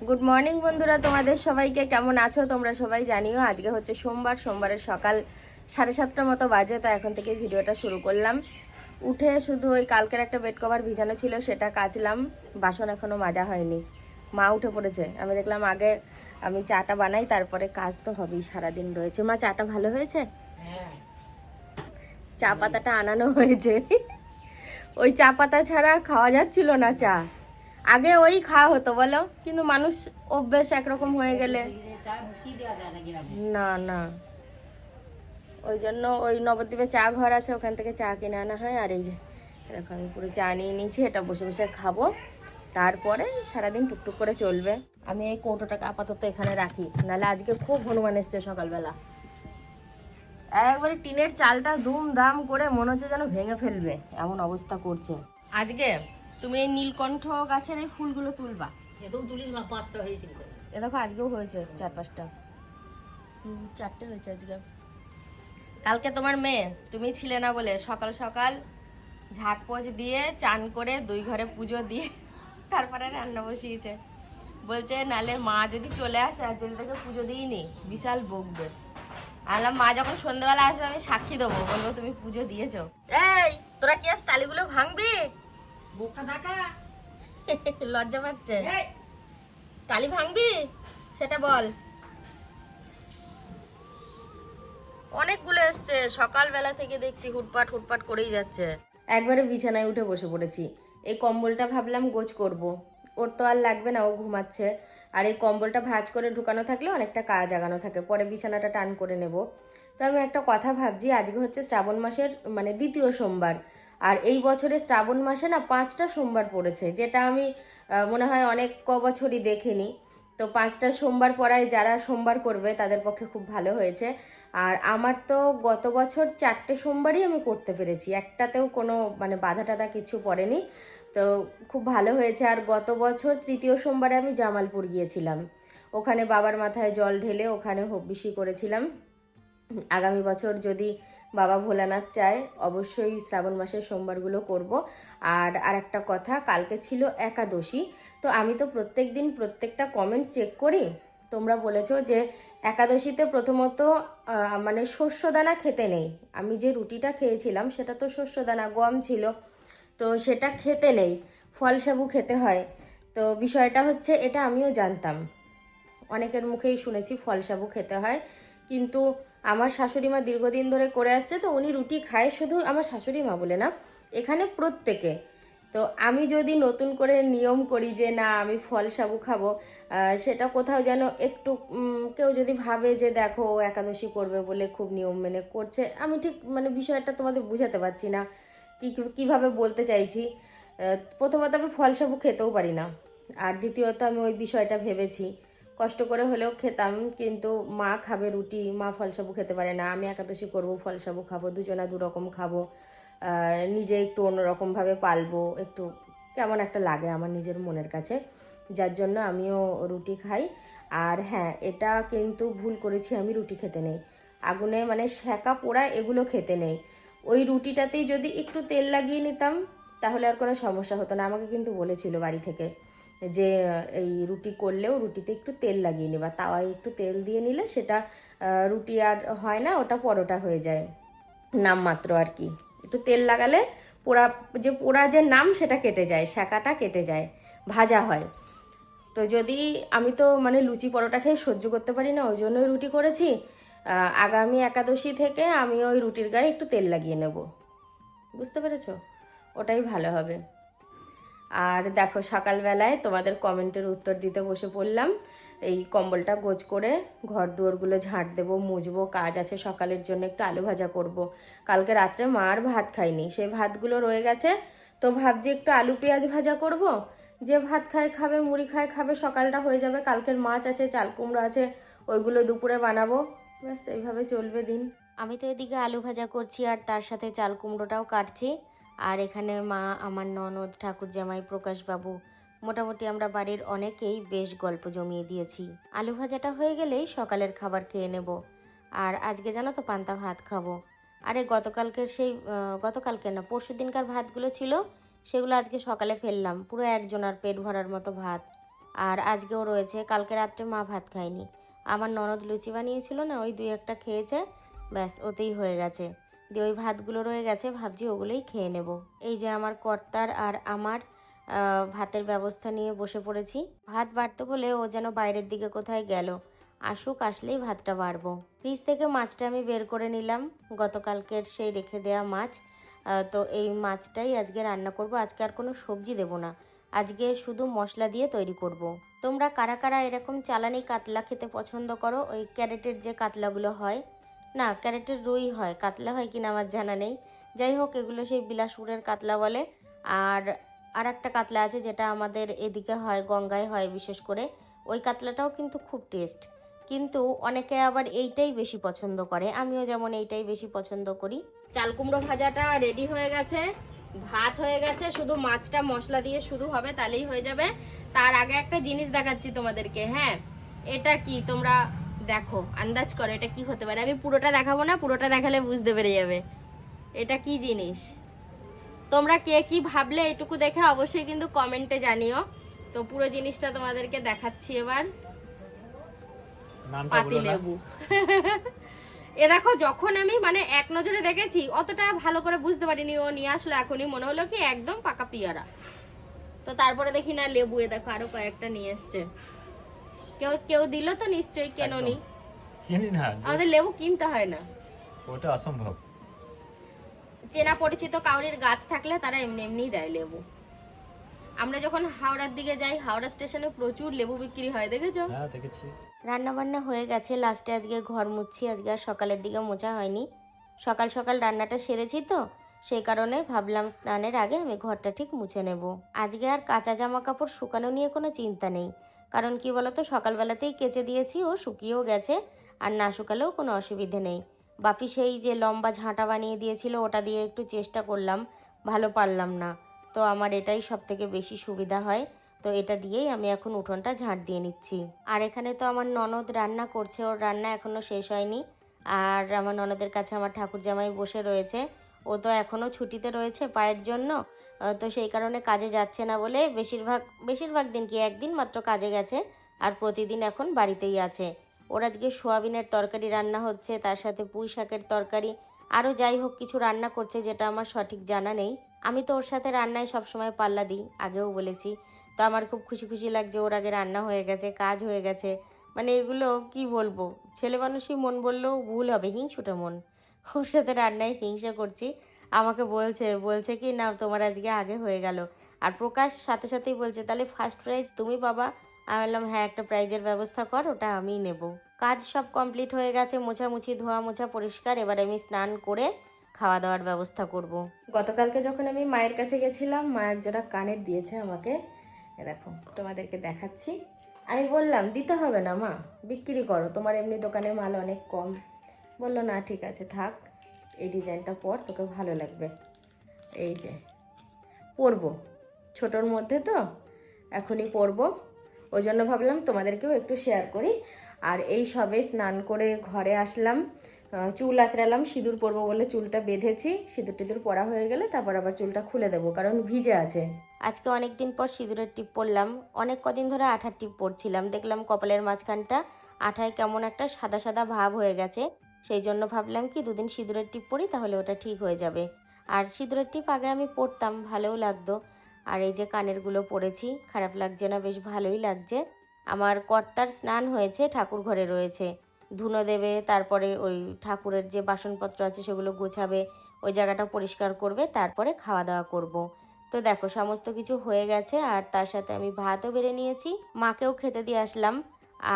Good morning বন্ধুরা, তোমাদের সবাইকে কেমন আছো? তোমরা সবাই জানিও। আজকে হচ্ছে সোমবারের সকাল 7:30টার মতো বাজে। তো এখন থেকে ভিডিওটা শুরু করলাম। উঠে শুধু ওই কালকের একটা বেড কভার ভিজানো ছিল, সেটা কাচলাম। বাসন এখনো মাজা হয়নি। মা উঠে পড়েছে। আমি দেখলাম আগে আমি চাটা বানাই, তারপরে কাজ তো হবেই, সারাদিন রয়েছে। মা, চাটা ভালো হয়েছে? চা পাতাটা আনানো হয়েছে। ওই চা পাতা ছাড়া খাওয়া যাচ্ছিল না চা। আগে ওই খাওয়া হতো বলো, কিন্তু মানুষ অভ্যেস একরকম হয়ে গেলে না না, ওই জন্য ওই নবদ্বীপে চা ঘর আছে, ওখান থেকে চা কিনে আনা হয়। আর এই যে দেখো, আমি পুরো চা নিয়ে নিয়েছি, এটা বসে বসে খাবো, তারপরে সারাদিন টুকটুক করে চলবে। আমি এই কৌটোটাকে আপাতত এখানে রাখি, নাহলে আজকে খুব হনুমান এসছে সকালবেলা। একবারে টিনের চালটা দুম দাম করে মনে হচ্ছে যেন ভেঙে ফেলবে, এমন অবস্থা করছে। আজকে তুমি এই নীলকণ্ঠ গাছের এই ফুলগুলো তুলবা। এ দেখো, আজকেও হয়েছে 4-5টা, 4টে হয়েছে আজকে। কালকে তোমার মেয়ে, তুমি ছিলে না বলে সকাল সকাল ঝাঁটপোছ দিয়ে চান করে 2 ঘরে পুজো দিয়ে তারপরে রান্না বসিয়েছে। বলছে নালে মা যদি চলে আসে আর যদি তাকে পুজো দিইনি বিশাল বকবে। আলাম মা যখন সন্ধ্যাবেলা আসবে আমি সাক্ষী দেবো, বলবো তুমি পুজো দিয়েছো। এই তোরা কি আজ টালিগুলো ভাঙবি? লজ্জা পাচ্ছে। টালি ভাঙবি সেটা বল। অনেকগুলো এসছে, সকালবেলা থেকে দেখছি হুটপাট হুটপাট করেই যাচ্ছে। একবারে বিছানায় উঠে বসে পড়েছি। এই কম্বলটা ভাবলাম গোছ করব। ওর তো আর লাগবে না, ও ঘুমাচ্ছে। আর এই কম্বলটা ভাঁজ করে ঢুকানো থাকলে অনেকটা কাজ আগানো থাকে, পরে বিছানাটা টান করে নেব। তো আমি একটা কথা ভাবছি, আজকে হচ্ছে শ্রাবণ মাসের মানে 2য় সোমবার। আর এই বছরে শ্রাবণ মাসে না 5টা সোমবার পড়েছে, যেটা আমি মনে হয় অনেক বছরই দেখিনি। তো 5টা সোমবার পড়ায় যারা সোমবার করবে তাদের পক্ষে খুব ভালো হয়েছে। আর আমার তো গত বছর 4টে সোমবারই আমি করতে পেরেছি, একটাতেও কোনো মানে বাধা টাধা কিছু পড়েনি। তো খুব ভালো হয়েছে। আর গত বছর 3য় সোমবারে আমি জামালপুর গিয়েছিলাম, ওখানে বাবার মাথায় জল ঢেলে ওখানে হব্বিসি করেছিলাম। আগামী বছর যদি বাবা ভোলানাথ চায় অবশ্যই শ্রাবণ মাসের সোমবারগুলো করব। আর একটা কথা, কালকে ছিল একাদশী। তো আমি তো প্রত্যেক দিন প্রত্যেকটা কমেন্ট চেক করি। তোমরা বলেছো যে একাদশীতে প্রথমত মানে শস্যদানা খেতে নেই। আমি যে রুটিটা খেয়েছিলাম সেটা তো শস্যদানা গম ছিল, তো সেটা খেতে নেই, ফল সাবু খেতে হয়। তো বিষয়টা হচ্ছে এটা আমিও জানতাম, অনেকের মুখেই শুনেছি ফল সাবু খেতে হয়, কিন্তু আমার শাশুড়ি মা দীর্ঘদিন ধরে করে আসছে, তো উনি রুটি খায়। শুধু আমার শাশুড়ি মা বলে না, এখানে প্রত্যেকে। তো আমি যদি নতুন করে নিয়ম করি যে না আমি ফল সাবু খাবো, সেটা কোথাও যেন একটু কেউ যদি ভাবে যে দেখো ও একাদশী করবে বলে খুব নিয়ম মেনে করছে, আমি ঠিক মানে বিষয়টা তোমাদের বুঝাতে পারছি না কিভাবে বলতে চাইছি। প্রথমত আমি ফল সাবু খেতেও পারি না, আর দ্বিতীয়ত আমি ওই বিষয়টা ভেবেছি, কষ্ট করে হলেও খেতাম। কিন্তু মা খাবে রুটি, মা ফলসাবু খেতে পারে না, আমি একাদশী করব ফলসাবু খাবো, দুজনা দুরকম খাবো, নিজে একটু অন্যরকমভাবে পালবো, একটু কেমন একটা লাগে আমার নিজের মনের কাছে, যার জন্য আমিও রুটি খাই। আর হ্যাঁ, এটা কিন্তু ভুল করেছি, আমি রুটি খেতে নেই, আগুনে মানে সেকা পোড়া এগুলো খেতে নেই। ওই রুটিটাতেই যদি একটু তেল লাগিয়ে নিতাম তাহলে আর কোনো সমস্যা হতো না। আমাকে কিন্তু বলেছিল বাড়ি থেকে যে এই রুটি করলেও রুটিতে একটু তেল লাগিয়ে নেবা, তাওয়ায় একটু তেল দিয়ে নিলে সেটা রুটি আর হয় না, ওটা পরোটা হয়ে যায় নামমাত্র আর কি। একটু তেল লাগালে পোড়া যে নাম সেটা কেটে যায়, শাঁকাটা কেটে যায়, ভাজা হয়। তো যদি আমি তো মানে লুচি পরোটা খেয়ে সহ্য করতে পারি না, ওই জন্যই রুটি করেছি। আগামী একাদশী থেকে আমি ওই রুটির গায়ে একটু তেল লাগিয়ে নেব, বুঝতে পেরেছো? ওটাই ভালো হবে। আর দেখো, সকালবেলায় তোমাদের কমেন্টের উত্তর দিতে বসে পড়লাম। এই কম্বলটা গোছ করে ঘর দুয়ারগুলো ঝাঁট দেবো, মুছবো, কাজ আছে সকালের জন্য, একটু আলু ভাজা করব। কালকে রাত্রে মার ভাত খাইনি, সেই ভাতগুলো রয়ে গেছে। তো ভাবছি একটু আলু পেঁয়াজ ভাজা করব, যে ভাত খায় খাবে, মুড়ি খায় খাবে, সকালটা হয়ে যাবে। কালকের মাছ আছে, চাল কুমড়ো আছে, ওইগুলো দুপুরে বানাবো, ব্যাস এইভাবে চলবে দিন। আমি তো এদিকে আলু ভাজা করছি আর তার সাথে চাল কুমড়োটাও কাটছি। আর এখানে মা, আমার ননদ, ঠাকুর জামাই, প্রকাশবাবু, মোটামুটি আমরা বাড়ির অনেকেই বেশ গল্প জমিয়ে দিয়েছি। আলু ভাজাটা হয়ে গেলেই সকালের খাবার খেয়ে নেব। আর আজকে জানো তো পান্তা ভাত খাবো। আরে গতকালকে না, পরশু দিনকার ভাতগুলো ছিল, সেগুলো আজকে সকালে ফেললাম, পুরো একজনার পেট ভরার মতো ভাত। আর আজকেও রয়েছে। কালকে রাত্রে মা ভাত খায়নি, আমার ননদ লুচি বানিয়েছিল না, ওই 2-1টা খেয়েছে, ব্যাস ওতেই হয়ে গেছে। দিয়ে ওই ভাতগুলো রয়ে গেছে, ভাবছি ওগুলোই খেয়ে নেব। এই যে আমার কর্তার আর আমার ভাতের ব্যবস্থা নিয়ে বসে পড়েছি। ভাত বাড়তে বলে ও যেন বাইরের দিকে কোথায় গেল, আসুক, আসলেই ভাতটা বাড়বো। ফ্রিজ থেকে মাছটা আমি বের করে নিলাম, গতকালকের সেই রেখে দেয়া মাছ। তো এই মাছটাই আজকে রান্না করব। আজকে আর কোনো সবজি দেব না, আজকে শুধু মশলা দিয়ে তৈরি করব। তোমরা কারা কারা এরকম চালানি কাতলা খেতে পছন্দ করো? ওই ক্যারেটের যে কাতলাগুলো হয়, না ক্যারেটের রুই হয়, কাতলা হয় কিনা আমার জানা নেই। যাই হোক, এগুলো সেই বিলাসপুরের কাতলা বলে। আর একটা কাতলা আছে যেটা আমাদের এদিকে হয়, গঙ্গায় হয় বিশেষ করে, ওই কাতলাটাও কিন্তু খুব টেস্ট। কিন্তু অনেকে আবার এইটাই বেশি পছন্দ করে, আমিও যেমন এইটাই বেশি পছন্দ করি। চাল কুমড়ো ভাজাটা রেডি হয়ে গেছে, ভাত হয়ে গেছে, শুধু মাছটা মশলা দিয়ে শুধু হবে, তাহলেই হয়ে যাবে। তার আগে একটা জিনিস দেখাচ্ছি তোমাদেরকে। হ্যাঁ, এটা কি তোমরা দেখো, আন্দাজ করো এটা কি হতে পারে। আমি পুরোটা দেখাবো না, পুরোটা দেখালে বুঝতে পেরে যাবে এটা কি জিনিস। তোমরা কে কি ভাবলে এটুকু দেখে অবশ্যই কিন্তু কমেন্টে জানিও। তো পুরো জিনিসটা তোমাদেরকে দেখাচ্ছি এবার। পাতি লেবু। এ দেখো, যখন আমি মানে এক নজরে দেখেছি অতটা ভালো করে বুঝতে পারিনি, ও নিয়ে আসলো এখনই, মনে হলো কি একদম পাকা পিয়ারা। তো তারপরে দেখি না লেবু, এ দেখো আরো কয়েকটা নিয়ে এসছে। কেউ কেউ দিল তো নিশ্চয়ই, কেননি? কিনি না, আমাদের লেবু কিনতে হয় না, ওটা অসম্ভব। চেনা পরিচিত কাউরির গাছ থাকলে তারা এমনি এমনিই দেয় লেবু। আমরা যখন হাওড়ার দিকে যাই, হাওড়া স্টেশনে প্রচুর লেবু বিক্রি হয়, দেখেছো? হ্যাঁ দেখেছি। রান্না বান্না হয়ে গেছে, লাস্টে আজকে ঘর মুছছি। আজকে আর সকালের দিকে মোছা হয়নি, সকাল সকাল রান্নাটা সেরেছি তো, সেই কারণে ভাবলাম স্নানের আগে আমি ঘরটা ঠিক মুছে নেব। আজকে আর কাঁচা জামা কাপড় শুকানো নিয়ে কোনো চিন্তা নেই, কারণ কি বলতো, সকালবেলাতেই কেচে দিয়েছি, ও শুকিয়েও গেছে, আর না শুকালেও কোনো অসুবিধে নেই। বাপি সেই যে লম্বা ঝাঁটা বানিয়ে দিয়েছিল, ওটা দিয়ে একটু চেষ্টা করলাম, ভালো পারলাম না। তো আমার এটাই সব থেকে বেশি সুবিধা হয়, তো এটা দিয়েই আমি এখন উঠোনটা ঝাঁট দিয়ে নিচ্ছি। আর এখানে তো আমার ননদ রান্না করছে, ওর রান্না এখনও শেষ হয়নি। আর আমার ননদের কাছে আমার ঠাকুর জামাই বসে রয়েছে, ও তো এখনও ছুটিতে রয়েছে পায়ের জন্য। তো সেই কারণে কাজে যাচ্ছে না বলে বেশিরভাগ দিন কি একদিন মাত্র কাজে গেছে, আর প্রতিদিন এখন বাড়িতেই আছে। ওর আজকে সোয়াবিনের তরকারি রান্না হচ্ছে, তার সাথে পুঁই শাকের তরকারি, আরও যাই হোক কিছু রান্না করছে যেটা আমার সঠিক জানা নেই। আমি তো ওর সাথে রান্নায় সবসময় পাল্লা দিই, আগেও বলেছি। তো আমার খুব খুশি খুশি লাগছে, ওর আগে রান্না হয়ে গেছে, কাজ হয়ে গেছে। মানে এগুলো কি বলবো, ছেলে মানুষই মন বললেও ভুল হবে, হিংসুটে মন। ওর সাথে রান্নায় হিংসা করছি, আমাকে বলছে কি না তোমার আজকে আগে হয়ে গেল। আর প্রকাশ সাথে সাথেই বলছে, তাহলে ফার্স্ট প্রাইজ তুমি পাবা। আমি বললাম হ্যাঁ, একটা প্রাইজের ব্যবস্থা কর, ওটা আমিই নেব। কাজ সব কমপ্লিট হয়ে গেছে, মোছামুছি ধোয়া মোছা পরিষ্কার। এবার আমি স্নান করে খাওয়া দাওয়ার ব্যবস্থা করব। গতকালকে যখন আমি মায়ের কাছে গেছিলাম, মা একজোড়া কানের দিয়েছে আমাকে, দেখো তোমাদেরকে দেখাচ্ছি। আমি বললাম দিতে হবে না মা, বিক্রি করো, তোমার এমনি দোকানে মাল অনেক কম। বললো না ঠিক আছে থাক, এই ডিজাইনটা পর, তোকে ভালো লাগবে। এই যে পরবো, ছোটোর মধ্যে তো এখনই পরবো, ওই জন্য ভাবলাম তোমাদেরকেও একটু শেয়ার করি। আর এই সবে স্নান করে ঘরে আসলাম, চুল আঁচড়ালাম, সিঁদুর পরবো বলে চুলটা বেঁধেছি। সিঁদুর টিঁদুর পরা হয়ে গেলে তারপর আবার চুলটা খুলে দেবো, কারণ ভিজে আছে। আজকে অনেক দিন পর সিঁদুরের টিপ পরলাম, অনেক কদিন ধরে আঠার টিপ পরছিলাম, দেখলাম কপালের মাঝখানটা আঠায় কেমন একটা সাদা সাদা ভাব হয়ে গেছে। সেই জন্য ভাবলাম কি দুদিন সিঁদুরের টিপ পরি, তাহলে ওটা ঠিক হয়ে যাবে। আর সিঁদুরের টিপ আগে আমি পরতাম, ভালোও লাগতো। আর এই যে কানেরগুলো পরেছি, খারাপ লাগছে না, বেশ ভালোই লাগছে। আমার কর্তার স্নান হয়েছে, ঠাকুর ঘরে রয়েছে, ধুনো দেবে, তারপরে ওই ঠাকুরের যে বাসনপত্র আছে সেগুলো গোছাবে, ওই জায়গাটা পরিষ্কার করবে, তারপরে খাওয়া দাওয়া করব। তো দেখো সমস্ত কিছু হয়ে গেছে, আর তার সাথে আমি ভাতও বেড়ে নিয়েছি, মাকেও খেতে দিয়ে আসলাম।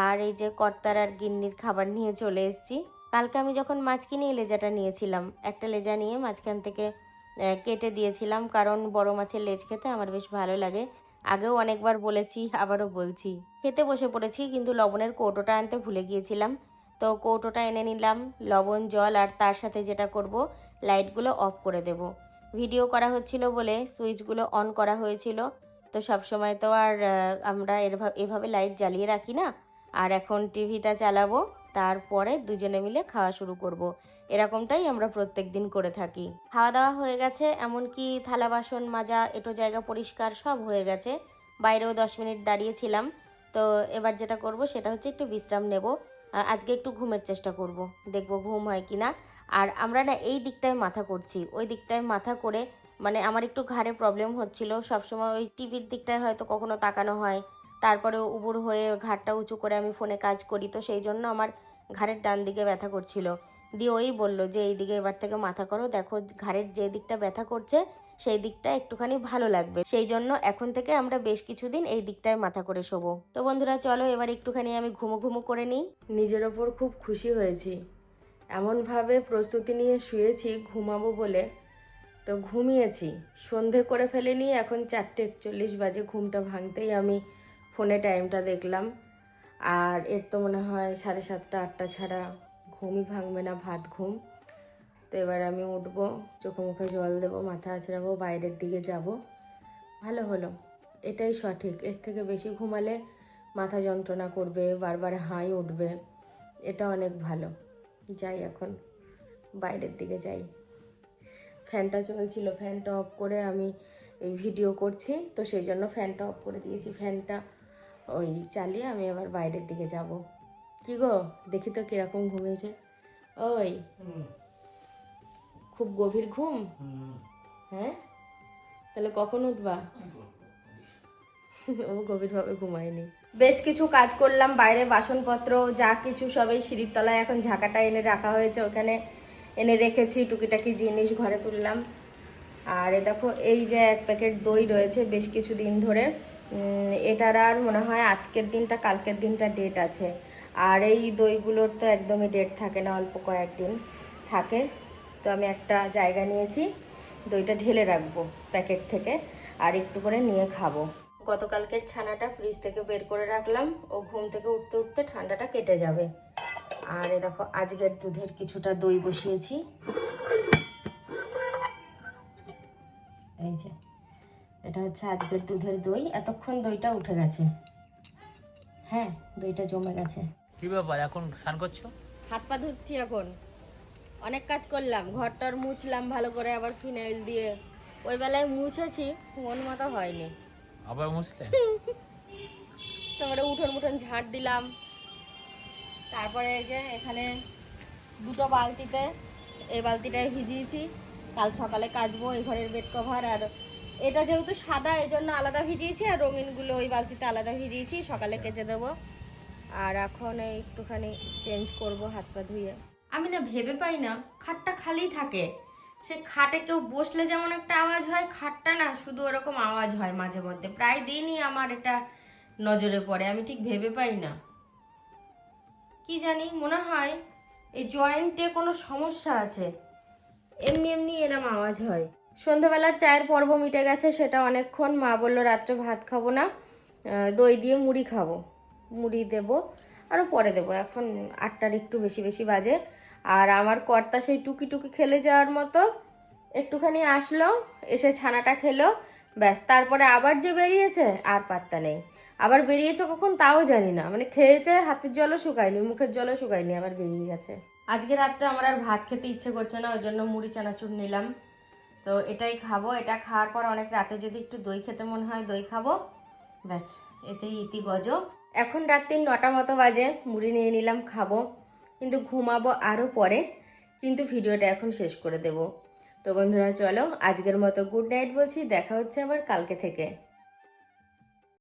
আর এই যে কর্তার আর গিন্নির খাবার নিয়ে চলে এসেছি। কালকে আমি যখন মাছ কিনে লেজাটা নিয়েছিলাম, একটা লেজা নিয়ে মাঝখান থেকে কেটে দিয়েছিলাম, কারণ বড় মাছের লেজ খেতে আমার বেশ ভালো লাগে। আগেও অনেকবার বলেছি, আবারও বলছি। খেতে বসে পড়েছি, কিন্তু লবণের কৌটোটা আনতে ভুলে গিয়েছিলাম। তো কৌটোটা এনে নিলাম, লবণ জল, আর তার সাথে যেটা করব, লাইটগুলো অফ করে দেব। ভিডিও করা হচ্ছিল বলে সুইচগুলো অন করা হয়েছিল। তো সব সময় তো আর আমরা এভাবে লাইট জ্বালিয়ে রাখি না। আর এখন টিভিটা চালাবো, তারপরে দুজনে মিলে খাওয়া শুরু করব। এরকমটাই আমরা প্রত্যেক দিন করে থাকি। খাওয়া দাওয়া হয়ে গেছে, এমনকি থালা বাসন মাজা, এটো জায়গা পরিষ্কার সব হয়ে গেছে। বাইরেও 10 মিনিট দাঁড়িয়েছিলাম, তো এবার যেটা করব সেটা হচ্ছে একটু বিশ্রাম নেব। আজকে একটু ঘুমের চেষ্টা করব, দেখব ঘুম হয় কি না। আর আমরা না এই দিকটায় মাথা করছি, ওই দিকটায় মাথা করে মানে আমার একটু ঘাড়ে প্রবলেম হচ্ছিল। সবসময় ওই টিভির দিকটায় হয়তো কখনো তাকানো হয়, তারপরে উবুর হয়ে ঘাড়টা উঁচু করে আমি ফোনে কাজ করি, তো সেই জন্য আমার ঘাড়ের ডান দিকে ব্যথা করছিল। দিয়ে ওই বললো যে এই দিকে এবার থেকে মাথা করো, দেখো ঘাড়ের যে দিকটা ব্যথা করছে সেই দিকটা একটুখানি ভালো লাগবে। সেই জন্য এখন থেকে আমরা বেশ কিছুদিন এই দিকটায় মাথা করে শোবো। তো বন্ধুরা চলো এবার একটুখানি আমি ঘুমো ঘুমো করে নিই। নিজের ওপর খুব খুশি হয়েছি, এমনভাবে প্রস্তুতি নিয়ে শুয়েছি ঘুমাবো বলে, তো ঘুমিয়েছি। সন্ধে করে ফেলেনি, এখন 4:41 বাজে। ঘুমটা ভাঙতেই আমি ফোনে টাইমটা দেখলাম, আর এর তো মনে হয় 7:30 8টা ছাড়া ঘুমই ভাঙবে না, ভাত ঘুম। তো এবার আমি উঠবো, চোখে মুখে জল দেবো, মাথা আঁচড়াবো, বাইরের দিকে যাব। ভালো হলো, এটাই সঠিক। এর থেকে বেশি ঘুমালে মাথা যন্ত্রণা করবে, বারবার হাই উঠবে, এটা অনেক ভালো। যাই এখন বাইরের দিকে যাই। ফ্যানটা চলছিল, ফ্যানটা অফ করে আমি এই ভিডিও করছি, তো সেই জন্য ফ্যানটা অফ করে দিয়েছি। ফ্যানটা ওই চালিয়ে আমি আবার বাইরের দিকে যাব। কি গো, দেখি তো কিরকম ঘুমিয়েছে। ওই খুব গভীর ঘুম? হ্যাঁ, তাহলে কখন উঠবা? ও গভীরভাবে ঘুমায়নি। বেশ কিছু কাজ করলাম, বাইরে বাসনপত্র যা কিছু সবই সিঁড়ির তলায় এখন ঝাঁকাটা এনে রাখা হয়েছে, ওখানে এনে রেখেছি। টুকিটাকি জিনিস ঘরে তুললাম। আর এ দেখো এই যে 1 প্যাকেট দই রয়েছে বেশ কিছু দিন ধরে। এটার আর মনে হয় আজকের দিনটা কালকের দিনটা ডেট আছে। আর এই দইগুলোর তো একদমই ডেট থাকে না, অল্প কয়েকদিন থাকে। তো আমি একটা জায়গা নিয়েছি, দইটা ঢেলে রাখবো প্যাকেট থেকে, আর একটু করে নিয়ে খাবো। গতকালকের ছানাটা ফ্রিজ থেকে বের করে রাখলাম, ও ঘুম থেকে উঠতে উঠতে ঠান্ডাটা কেটে যাবে। আর এ দেখো আজকের দুধের কিছুটা দই বসিয়েছি। এই যে এটা হচ্ছে আজকের দুধের দই। এতক্ষণ দইটা উঠে গেছে, হ্যাঁ দইটা জমে গেছে। কি ব্যাপার, এখন স্নান করছো? হাত পা ধুচ্ছি এখন, অনেক কাজ করলাম, ঘরটার মুছলাম ভালো করে, আবার ফিনাইল দিয়ে। ওই বেলায় মুছেছি, মন মতো হয়নি। আবার মুছলে? তারপরে উঠোন মুঠোন ঝাঁট দিলাম। তারপরে এই যে এখানে দুটো বালতিতে, এই বালতিটায় ভিজিয়েছি, কাল সকালে কাচবো এই ঘরের বেড কভার। আর এটা যেহেতু সাদা এই জন্য আলাদা ভিজিয়েছি, আর রঙিনগুলো ওই বালতিতে আলাদা ভিজিয়েছি, সকালে কেচে দেবো। আর এখন এই একটুখানি চেঞ্জ করব হাত পা ধুয়ে। আমি না ভেবে পাই না, খাটটা খালি থাকে, সে খাটে কেউ বসলে যেমন একটা আওয়াজ হয়, খাটটা না শুধু ওরকম আওয়াজ হয় মাঝে মধ্যে। প্রায় দিনই আমার এটা নজরে পড়ে, আমি ঠিক ভেবে পাই না কি জানি। মনে হয় এই জয়েন্টে কোনো সমস্যা আছে, এমনি এমনি এরম আওয়াজ হয়। সন্ধ্যাবেলার চায়ের পর্ব মিটে গেছে, সেটা অনেকক্ষণ। মা বললো রাত্রে ভাত খাবো না, দই দিয়ে মুড়ি খাবো, মুড়ি দেবো, আরও পরে দেবো। এখন 8টার একটু বেশি বেশি বাজে। আর আমার কর্তা সেই টুকি টুকি খেলে যাওয়ার মতো একটুখানি আসলো, এসে ছানাটা খেলো, ব্যাস। তারপরে আবার যে বেরিয়েছে আর পাত্তা নেই। আবার বেরিয়েছে কখন তাও জানি না, মানে খেয়েছে, হাতের জলও শুকায়নি, মুখের জলও শুকায়নি, আবার বেরিয়ে গেছে। আজকে রাত্রে আমার আর ভাত খেতে ইচ্ছে করছে না, ওই জন্য মুড়ি চানাচুর নিলাম। তো এটাই খাবো। এটা খাওয়ার পর অনেক রাতে যদি একটু দই খেতে মনে হয় দই খাবো, ব্যাস এতেই ইতি গজ। এখন রাত্রি 9টা মতো বাজে, মুড়ি নিয়ে নিলাম, খাবো, কিন্তু ঘুমাবো আরও পরে। কিন্তু ভিডিওটা এখন শেষ করে দেব। তো বন্ধুরা চলো আজকের মতো গুড নাইট বলছি, দেখা হচ্ছে আবার কালকে থেকে।